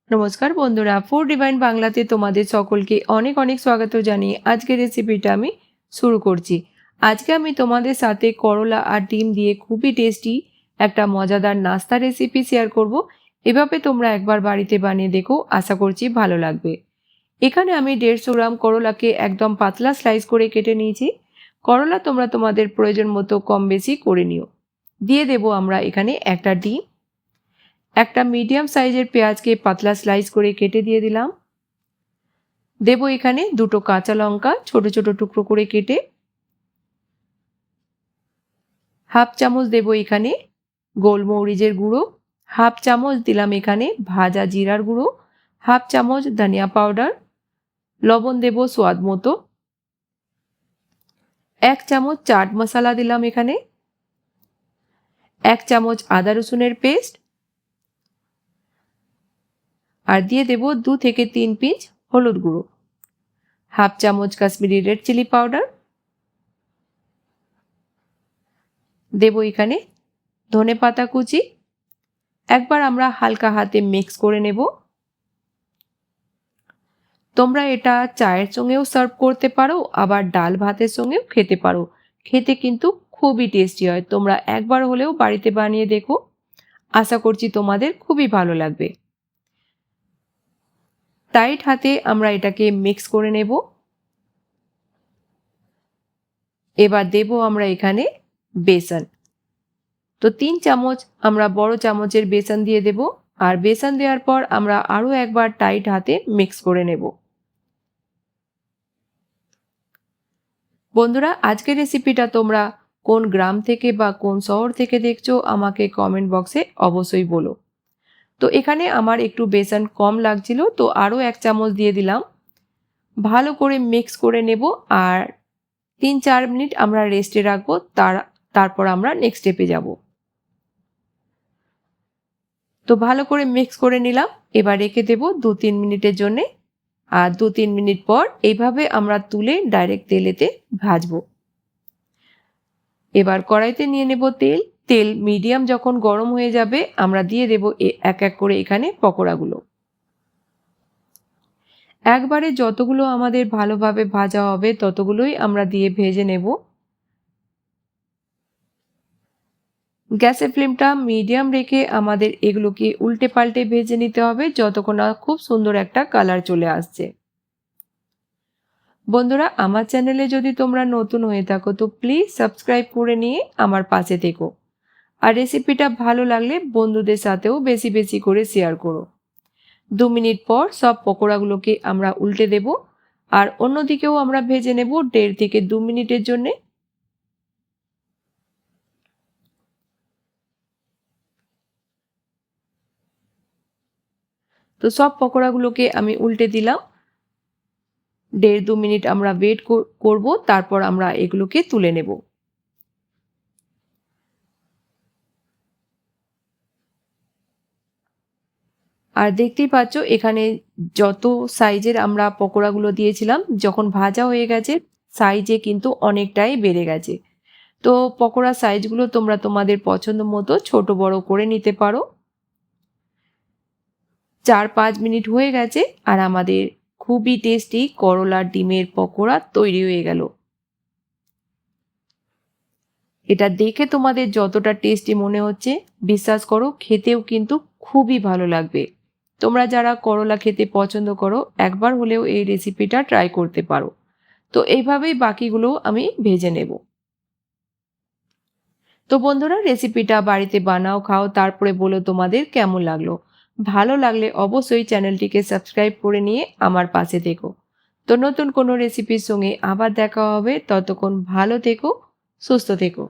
নমস্কার বন্ধুরা, food divine বাংলাতে তোমাদের সকলকে অনেক অনেক স্বাগত জানিয়ে আজকের রেসিপিটা আমি শুরু করছি। আজকে আমি তোমাদের সাথে করলা আর ডিম দিয়ে খুবই টেস্টি একটা মজাদার নাস্তা রেসিপি শেয়ার করব। এভাবে তোমরা একবার বাড়িতে বানিয়ে দেখো, আশা করছি ভালো লাগবে। এখানে আমি 150 গ্রাম করলাকে একদম পাতলা স্লাইস করে কেটে নিয়েছি। করলা তোমরা তোমাদের প্রয়োজন মতো কম বেশি করে নিও। দিয়ে দেব আমরা এখানে একটা ডিম। একটা মিডিয়াম সাইজের পেঁয়াজকে পাতলা স্লাইস করে কেটে দিয়ে দিলাম। দেব এখানে দুটো কাঁচা লঙ্কা ছোট ছোট টুকরো করে কেটে। হাফ চামচ দেব এখানে গোলমরিচের গুঁড়ো। হাফ চামচ দিলাম এখানে ভাজা জিরার গুঁড়ো। হাফ চামচ ধনিয়া পাউডার। লবণ দেব স্বাদ মতো। 1 চামচ চাট মশলা দিলাম এখানে। 1 চামচ আদা রসুনের পেস্ট। আর দিয়ে দেব 2 থেকে 3 পিঞ্চ হলুদ গুঁড়ো। হাফ চামচ কাশ্মীরি রেড চিলি পাউডার। দেব এখানে ধনেপাতা কুচি। একবার আমরা হালকা হাতে মিক্স করে নেব। তোমরা এটা চায়ের সঙ্গেও সার্ভ করতে পারো, আবার ডাল ভাতের সঙ্গেও খেতে পারো। খেতে কিন্তু খুবই টেস্টি হয়। তোমরা একবার হলেও বাড়িতে বানিয়ে দেখো, আশা করছি তোমাদের খুবই ভালো লাগবে। টাইট হাতে আমরা এটাকে মিক্স করে নেব। এবার দেব আমরা এখানে বেসন। তো 3 চামচ আমরা বড় চামচের বেসন দিয়ে দেব। আর বেসন দেওয়ার পর আমরা আরও একবার টাইট হাতে মিক্স করে নেব। বন্ধুরা, আজকের রেসিপিটা তোমরা কোন গ্রাম থেকে বা কোন শহর থেকে দেখছো আমাকে কমেন্ট বক্সে অবশ্যই বলো। তো এখানে আমার একটু বেসন কম লাগছিল, তো আরও 1 চামচ দিয়ে দিলাম। ভালো করে মিক্স করে নেব আর 3-4 মিনিট আমরা রেস্টে রাখবো। তারপর আমরা নেক্সট স্টেপে যাব। তো ভালো করে মিক্স করে নিলাম। এবার রেখে দেব 2-3 মিনিটের জন্যে। আর 2-3 মিনিট পর এইভাবে আমরা তুলে ডাইরেক্ট তেলেতে ভাজবো। এবার কড়াইতে নিয়ে নেব তেল। তেল মিডিয়াম যখন গরম হয়ে যাবে আমরা দিয়ে দেব এক এক করে এখানে পকোড়াগুলো। একবারে যতগুলো আমাদের ভালোভাবে ভাজা হবে ততগুলোই আমরা দিয়ে ভেজে নেব। গ্যাসের ফ্লেমটা মিডিয়াম রেখে আমাদের এগুলোকে উল্টে পাল্টে ভেজে নিতে হবে যতক্ষণ না খুব সুন্দর একটা কালার চলে আসছে। বন্ধুরা, আমার চ্যানেলে যদি তোমরা নতুন হয়ে থাকো তো প্লিজ সাবস্ক্রাইব করে নিয়ে আমার পাশে থেকো। আর রেসিপিটা ভালো লাগলে বন্ধুদের সাথেও বেশি বেশি করে শেয়ার করো। 2 মিনিট পর সব পকোড়াগুলোকে আমরা উল্টে দেব। আর অন্যদিকেও আমরা ভেজে নেব 1.5 থেকে 2 মিনিটের জন্যে। তো সব পকোড়াগুলোকে আমি উল্টে দিলাম। 1.5-2 মিনিট আমরা ওয়েট করব, তারপর আমরা এগুলোকে তুলে নেব। আর দেখতেই পাচ্ছ এখানে যত সাইজের আমরা পকোড়াগুলো দিয়েছিলাম যখন ভাজা হয়ে গেছে সাইজে কিন্তু অনেকটাই বেড়ে গেছে। তো পকোড়া সাইজগুলো তোমরা তোমাদের পছন্দ মতো ছোট বড় করে নিতে পারো। 4-5 মিনিট হয়ে গেছে আর আমাদের খুবই টেস্টি করলার ডিমের পকোড়া তৈরি হয়ে গেল। এটা দেখে তোমাদের যতটা টেস্টি মনে হচ্ছে বিশ্বাস করো খেতেও কিন্তু খুবই ভালো লাগবে। তোমরা যারা করলা খেতে পছন্দ করো একবার হলেও এই রেসিপিটা ট্রাই করতে পারো। তো এইভাবেই বাকিগুলো আমি ভেজে নেব। তো বন্ধুরা, রেসিপিটা বাড়িতে বানাও, খাও, তারপরে বলো তোমাদের কেমন লাগলো। ভালো লাগলে অবশ্যই চ্যানেলটিকে সাবস্ক্রাইব করে নিয়ে আমার পাশে থেকো। তো নতুন কোনো রেসিপির সঙ্গে আবার দেখা হবে। ততক্ষণ ভালো থেকো, সুস্থ থেকো।